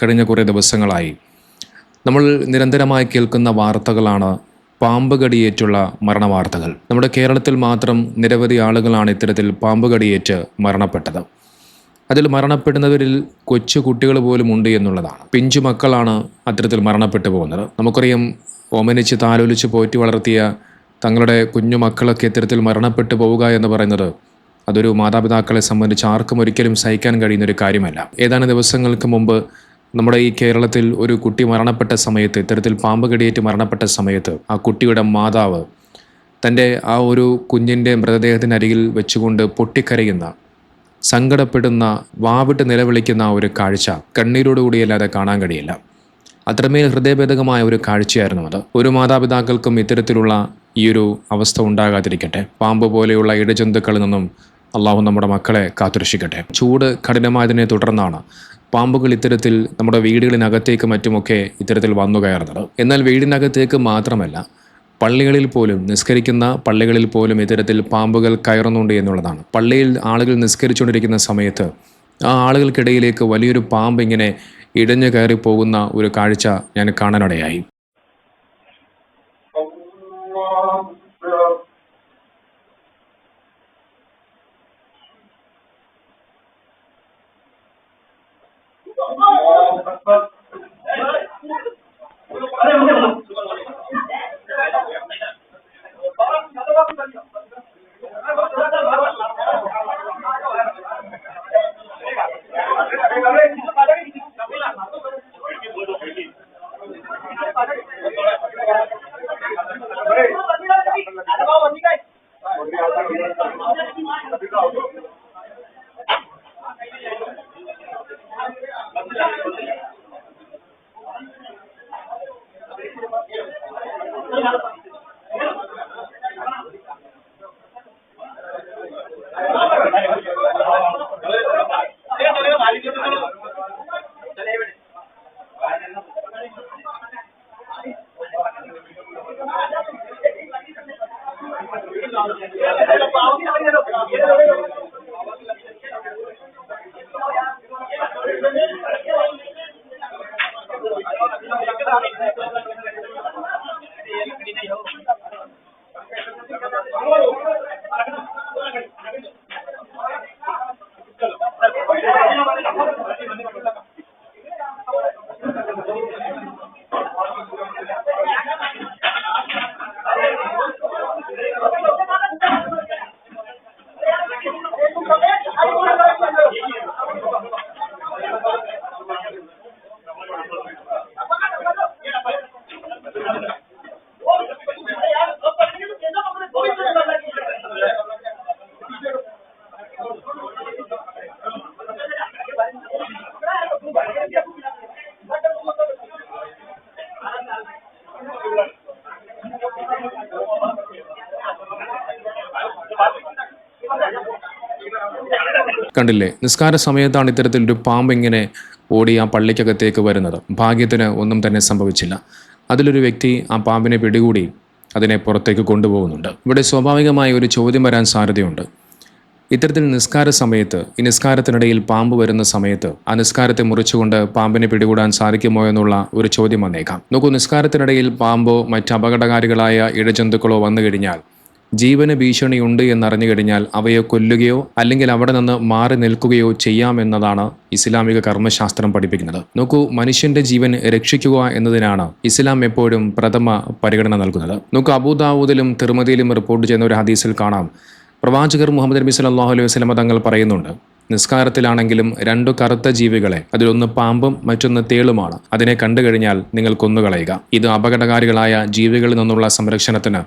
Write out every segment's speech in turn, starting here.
കഴിഞ്ഞ കുറേ ദിവസങ്ങളായി നമ്മൾ നിരന്തരമായി കേൾക്കുന്ന വാർത്തകളാണ് പാമ്പ് കടിയേറ്റുള്ള മരണവാർത്തകൾ. നമ്മുടെ കേരളത്തിൽ മാത്രം നിരവധി ആളുകളാണ് ഇത്തരത്തിൽ പാമ്പ് കടിയേറ്റ് മരണപ്പെട്ടത്. അതിൽ മരണപ്പെടുന്നവരിൽ കൊച്ചു കുട്ടികൾ പോലും ഉണ്ട് എന്നുള്ളതാണ്. പിഞ്ചു മക്കളാണ് അത്തരത്തിൽ മരണപ്പെട്ടു പോകുന്നത്. നമുക്കറിയാം, ഓമനിച്ച് താലോലിച്ച് പോറ്റി വളർത്തിയ തങ്ങളുടെ കുഞ്ഞു മക്കളൊക്കെ ഇത്തരത്തിൽ മരണപ്പെട്ടു പോവുക എന്ന് പറയുന്നത് അതൊരു മാതാപിതാക്കളെ സംബന്ധിച്ച് ആർക്കും ഒരിക്കലും സഹിക്കാൻ കഴിയുന്നൊരു കാര്യമല്ല. ഏതാനും ദിവസങ്ങൾക്ക് മുമ്പ് നമ്മുടെ ഈ കേരളത്തിൽ ഒരു കുട്ടി മരണപ്പെട്ട സമയത്ത്, ഇത്തരത്തിൽ പാമ്പ് കടിയേറ്റ് മരണപ്പെട്ട സമയത്ത്, ആ കുട്ടിയുടെ മാതാവ് തൻ്റെ ആ ഒരു കുഞ്ഞിൻ്റെ മൃതദേഹത്തിനരികിൽ വെച്ചുകൊണ്ട് പൊട്ടിക്കരയുന്ന, സങ്കടപ്പെടുന്ന, വാവിട്ട് നിലവിളിക്കുന്ന ഒരു കാഴ്ച കണ്ണീരോടുകൂടിയല്ലാതെ കാണാൻ കഴിയില്ല. അത്രമേൽ ഹൃദയഭേദകമായ ഒരു കാഴ്ചയായിരുന്നു അത്. ഒരു മാതാപിതാക്കൾക്കും ഇത്തരത്തിലുള്ള ഈ ഒരു അവസ്ഥ ഉണ്ടാകാതിരിക്കട്ടെ. പാമ്പ് പോലെയുള്ള ഇഴജന്തുക്കളിൽ നിന്നും അള്ളാഹു നമ്മുടെ മക്കളെ കാത്തുരക്ഷിക്കട്ടെ. ചൂട് കഠിനമായതിനെ തുടർന്നാണ് പാമ്പുകൾ ഇത്തരത്തിൽ നമ്മുടെ വീടുകളിനകത്തേക്ക് മറ്റുമൊക്കെ ഇത്തരത്തിൽ വന്നു കയറുന്നത്. എന്നാൽ വീടിനകത്തേക്ക് മാത്രമല്ല, പള്ളികളിൽ പോലും, നിസ്കരിക്കുന്ന പള്ളികളിൽ പോലും ഇത്തരത്തിൽ പാമ്പുകൾ കയറുന്നുണ്ട് എന്നുള്ളതാണ്. പള്ളിയിൽ ആളുകൾ നിസ്കരിച്ചുകൊണ്ടിരിക്കുന്ന സമയത്ത് ആ ആളുകൾക്കിടയിലേക്ക് വലിയൊരു പാമ്പ് ഇങ്ങനെ ഇഴഞ്ഞു കയറി പോകുന്ന ഒരു കാഴ്ച ഞാൻ കാണാനിടയായി. കണ്ടില്ലേ, നിസ്കാര സമയത്താണ് ഇത്തരത്തിലൊരു പാമ്പ് ഇങ്ങനെ ഓടി ആ പള്ളിക്കകത്തേക്ക് വരുന്നത്. ഭാഗ്യത്തിന് ഒന്നും തന്നെ സംഭവിച്ചില്ല. അതിലൊരു വ്യക്തി ആ പാമ്പിനെ പിടികൂടി അതിനെ പുറത്തേക്ക് കൊണ്ടുപോകുന്നുണ്ട്. ഇവിടെ സ്വാഭാവികമായ ഒരു ചോദ്യം വരാൻ സാധ്യതയുണ്ട്. ഇത്തരത്തിൽ നിസ്കാര സമയത്ത്, ഈ നിസ്കാരത്തിനിടയിൽ പാമ്പ് വരുന്ന സമയത്ത് ആ നിസ്കാരത്തെ മുറിച്ചുകൊണ്ട് പാമ്പിനെ പിടികൂടാൻ സാധിക്കുമോ എന്നുള്ള ഒരു ചോദ്യം വന്നേക്കാം. നോക്കൂ, നിസ്കാരത്തിനിടയിൽ പാമ്പോ മറ്റ് അപകടകാരികളായ ഇഴജന്തുക്കളോ വന്നു കഴിഞ്ഞാൽ, ജീവന് ഭീഷണിയുണ്ട് എന്നറിഞ്ഞു കഴിഞ്ഞാൽ അവയെ കൊല്ലുകയോ അല്ലെങ്കിൽ അവിടെ നിന്ന് മാറി നിൽക്കുകയോ ചെയ്യാമെന്നതാണ് ഇസ്ലാമിക കർമ്മശാസ്ത്രം പഠിപ്പിക്കുന്നത്. നോക്കൂ, മനുഷ്യന്റെ ജീവൻ രക്ഷിക്കുക എന്നതിനാണ് ഇസ്ലാം എപ്പോഴും പ്രഥമ പരിഗണന നൽകുന്നത്. നോക്കൂ, അബൂദാവൂദിലും തിർമിദിയിലും റിപ്പോർട്ട് ചെയ്യുന്ന ഒരു ഹദീസിൽ കാണാം, പ്രവാചകർ മുഹമ്മദ് നബി സല്ലല്ലാഹു അലൈഹി വസല്ലം തങ്ങൾ പറയുന്നുണ്ട്, നിസ്കാരത്തിലാണെങ്കിലും രണ്ടു കറുത്ത ജീവികളെ, അതിലൊന്ന് പാമ്പും മറ്റൊന്ന് തേളുമാണ്, അതിനെ കണ്ടു കഴിഞ്ഞാൽ നിങ്ങൾ കൊന്നുകളയുക. ഇത് അപകടകാരികളായ ജീവികളിൽ നിന്നുള്ള സംരക്ഷണത്തിന്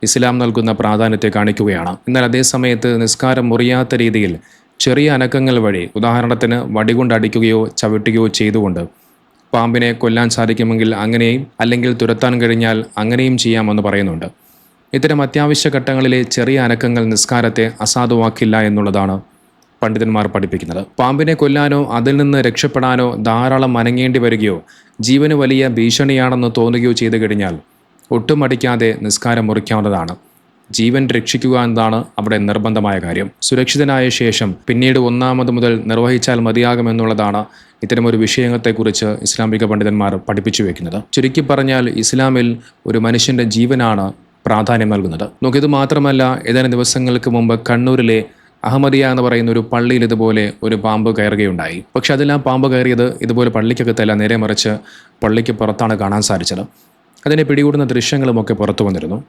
ഇസ്ലാം നൽകുന്ന പ്രാധാന്യത്തെ കാണിക്കുകയാണ്. എന്നാൽ അതേ സമയത്ത് നിസ്കാരം മുറിയാത്ത രീതിയിൽ ചെറിയ അനക്കങ്ങൾ വഴി, ഉദാഹരണത്തിന് വടികൊണ്ടടിക്കുകയോ ചവിട്ടുകയോ ചെയ്തുകൊണ്ട് പാമ്പിനെ കൊല്ലാൻ സാധിക്കുമെങ്കിൽ അങ്ങനെയും, അല്ലെങ്കിൽ തുരത്താൻ കഴിഞ്ഞാൽ അങ്ങനെയും ചെയ്യാമെന്ന് പറയുന്നുണ്ട്. ഇത്തരം അത്യാവശ്യ ഘട്ടങ്ങളിലെ ചെറിയ അനക്കങ്ങൾ നിസ്കാരത്തെ അസാധുവാക്കില്ല എന്നുള്ളതാണ് പണ്ഡിതന്മാർ പഠിപ്പിക്കുന്നത്. പാമ്പിനെ കൊല്ലാനോ അതിൽ നിന്ന് രക്ഷപ്പെടാനോ ധാരാളം അനങ്ങേണ്ടി വരികയോ ജീവന് വലിയ ഭീഷണിയാണെന്ന് തോന്നുകയോ ചെയ്തു കഴിഞ്ഞാൽ ഒട്ടും മടിക്കാതെ നിസ്കാരം മുറിക്കാവുന്നതാണ്. ജീവൻ രക്ഷിക്കുക എന്നതാണ് അവിടെ നിർബന്ധമായ കാര്യം. സുരക്ഷിതനായ ശേഷം പിന്നീട് ഒന്നാമത് മുതൽ നിർവഹിച്ചാൽ മതിയാകുമെന്നുള്ളതാണ് ഇത്തരമൊരു വിഷയത്തെക്കുറിച്ച് ഇസ്ലാമിക പണ്ഡിതന്മാർ പഠിപ്പിച്ചു വെക്കുന്നത്. ചുരുക്കി പറഞ്ഞാൽ ഇസ്ലാമിൽ ഒരു മനുഷ്യൻ്റെ ജീവനാണ് പ്രാധാന്യം നൽകുന്നത്. നോക്കിയത് മാത്രമല്ല, ഏതാനും ദിവസങ്ങൾക്ക് മുമ്പ് കണ്ണൂരിലെ അഹമ്മദിയ എന്ന് പറയുന്ന ഒരു പള്ളിയിൽ ഇതുപോലെ ഒരു പാമ്പ് കയറുകയുണ്ടായി. പക്ഷെ അതെല്ലാം പാമ്പ് കയറിയത് ഇതുപോലെ പള്ളിക്കകത്തല്ല, നേരെ മറിച്ച് പള്ളിക്ക് പുറത്താണ് കാണാൻ സാധിച്ചത്. അതിനെ പിടികൂടുന്ന ദൃശ്യങ്ങളുമൊക്കെ പുറത്തു വന്നിരുന്നു.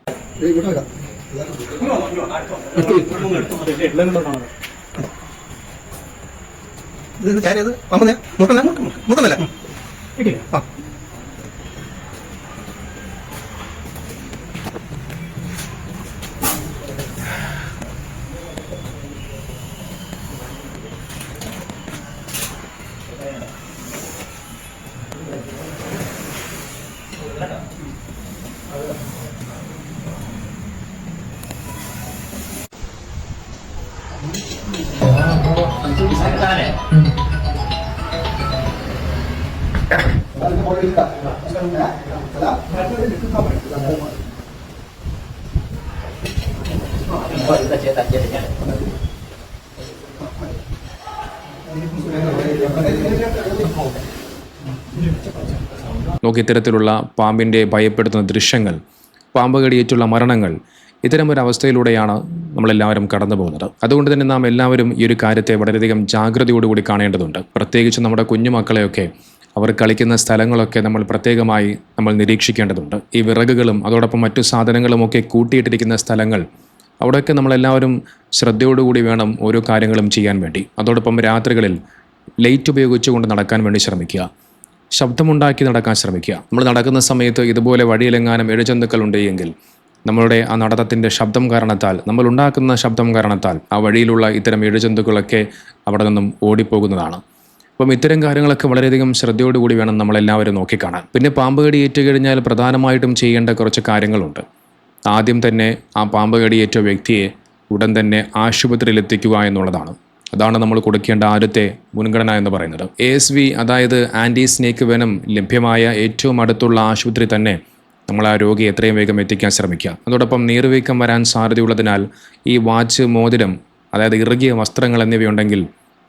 നോക്കി ഇത്തരത്തിലുള്ള പാമ്പിൻ്റെ ഭയപ്പെടുത്തുന്ന ദൃശ്യങ്ങൾ, പാമ്പ് കടിയേറ്റുള്ള മരണങ്ങൾ, ഇത്തരമൊരവസ്ഥയിലൂടെയാണ് നമ്മളെല്ലാവരും കടന്നു പോകുന്നത്. അതുകൊണ്ട് തന്നെ നാം എല്ലാവരും ഈ ഒരു കാര്യത്തെ വളരെയധികം ജാഗ്രതയോടുകൂടി കാണേണ്ടതുണ്ട്. പ്രത്യേകിച്ച് നമ്മുടെ കുഞ്ഞുമക്കളെയൊക്കെ അവർ കളിക്കുന്ന സ്ഥലങ്ങളൊക്കെ നമ്മൾ പ്രത്യേകമായി നിരീക്ഷിക്കേണ്ടതുണ്ട്. ഈ വിറകുകളും അതോടൊപ്പം മറ്റു സാധനങ്ങളുമൊക്കെ കൂട്ടിയിട്ടിരിക്കുന്ന സ്ഥലങ്ങൾ, അവിടെയൊക്കെ നമ്മളെല്ലാവരും ശ്രദ്ധയോടുകൂടി വേണം ഓരോ കാര്യങ്ങളും ചെയ്യാൻ വേണ്ടി. അതോടൊപ്പം രാത്രികളിൽ ലൈറ്റ് ഉപയോഗിച്ചുകൊണ്ട് നടക്കാൻ വേണ്ടി ശ്രമിക്കുക. ശബ്ദമുണ്ടാക്കി നടക്കാൻ ശ്രമിക്കുക. നമ്മൾ നടക്കുന്ന സമയത്ത് ഇതുപോലെ വഴിയിലെങ്ങാനും ഇഴജന്തുക്കളുണ്ട് എങ്കിൽ നമ്മളുടെ ആ നടത്തത്തിൻ്റെ ശബ്ദം കാരണത്താൽ, നമ്മൾ ഉണ്ടാക്കുന്ന ശബ്ദം കാരണത്താൽ ആ വഴിയിലുള്ള ഇത്തരം ഇഴജന്തുക്കളൊക്കെ അവിടെ നിന്നും ഓടിപ്പോകുന്നതാണ്. അപ്പം ഇത്തരം കാര്യങ്ങളൊക്കെ വളരെയധികം ശ്രദ്ധയോടുകൂടി വേണം നമ്മളെല്ലാവരും നോക്കിക്കാണാൻ. പിന്നെ പാമ്പ് കടി ഏറ്റുകഴിഞ്ഞാൽ പ്രധാനമായിട്ടും ചെയ്യേണ്ട കുറച്ച് കാര്യങ്ങളുണ്ട്. ആദ്യം തന്നെ ആ പാമ്പ് കടിയേറ്റ വ്യക്തിയെ ഉടൻ തന്നെ ആശുപത്രിയിൽ എത്തിക്കുക എന്നുള്ളതാണ്. അതാണ് നമ്മൾ കൊടുക്കേണ്ട ആദ്യത്തെ മുൻഗണന എന്ന് പറയുന്നത്. ASV, അതായത് ആൻറ്റി സ്നേക്ക് വെനം ലഭ്യമായ ഏറ്റവും അടുത്തുള്ള ആശുപത്രി തന്നെ നമ്മൾ ആ രോഗിയെ എത്രയും വേഗം എത്തിക്കാൻ ശ്രമിക്കുക. അതോടൊപ്പം നീർവീക്കം വരാൻ സാധ്യതയുള്ളതിനാൽ ഈ വാച്ച്, മോതിരം, അതായത് ഇറുകിയ വസ്ത്രങ്ങൾ എന്നിവയുണ്ടെങ്കിൽ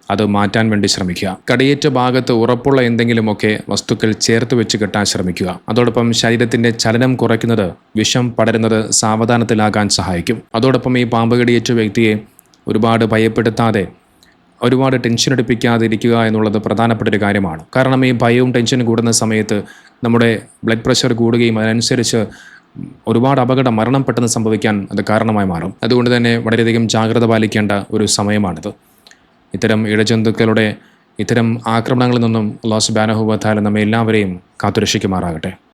അത് മാറ്റാൻ വേണ്ടി ശ്രമിക്കുക. കടിയേറ്റ ഭാഗത്ത് ഉറപ്പുള്ള എന്തെങ്കിലുമൊക്കെ വസ്തുക്കൾ ചേർത്ത് വെച്ച് കെട്ടാൻ ശ്രമിക്കുക. അതോടൊപ്പം ശരീരത്തിൻ്റെ ചലനം കുറയ്ക്കുന്നത് വിഷം പടരുന്നത് സാവധാനത്തിലാകാൻ സഹായിക്കും. അതോടൊപ്പം ഈ പാമ്പ് കടിയേറ്റ വ്യക്തിയെ ഒരുപാട് ഭയപ്പെടുത്താതെ, ഒരുപാട് ടെൻഷൻ എടുപ്പിക്കാതെ ഇരിക്കുക എന്നുള്ളത് പ്രധാനപ്പെട്ട ഒരു കാര്യമാണ്. കാരണം ഈ ഭയവും ടെൻഷനും കൂടുന്ന സമയത്ത് നമ്മുടെ ബ്ലഡ് പ്രഷർ കൂടുകയും അതിനനുസരിച്ച് ഒരുപാട് മരണം പെട്ടെന്ന് സംഭവിക്കാൻ അത് കാരണമായി മാറും. അതുകൊണ്ട് തന്നെ വളരെയധികം ജാഗ്രത പാലിക്കേണ്ട ഒരു സമയമാണിത്. ഇത്തരം ഇഴജന്തുക്കളുടെ ഇത്തരം ആക്രമണങ്ങളിൽ നിന്നും അല്ലാഹു സുബ്ഹാനഹു വ തആല നമ്മെ എല്ലാവരെയും കാത്തുരക്ഷിക്കുമാറാകട്ടെ.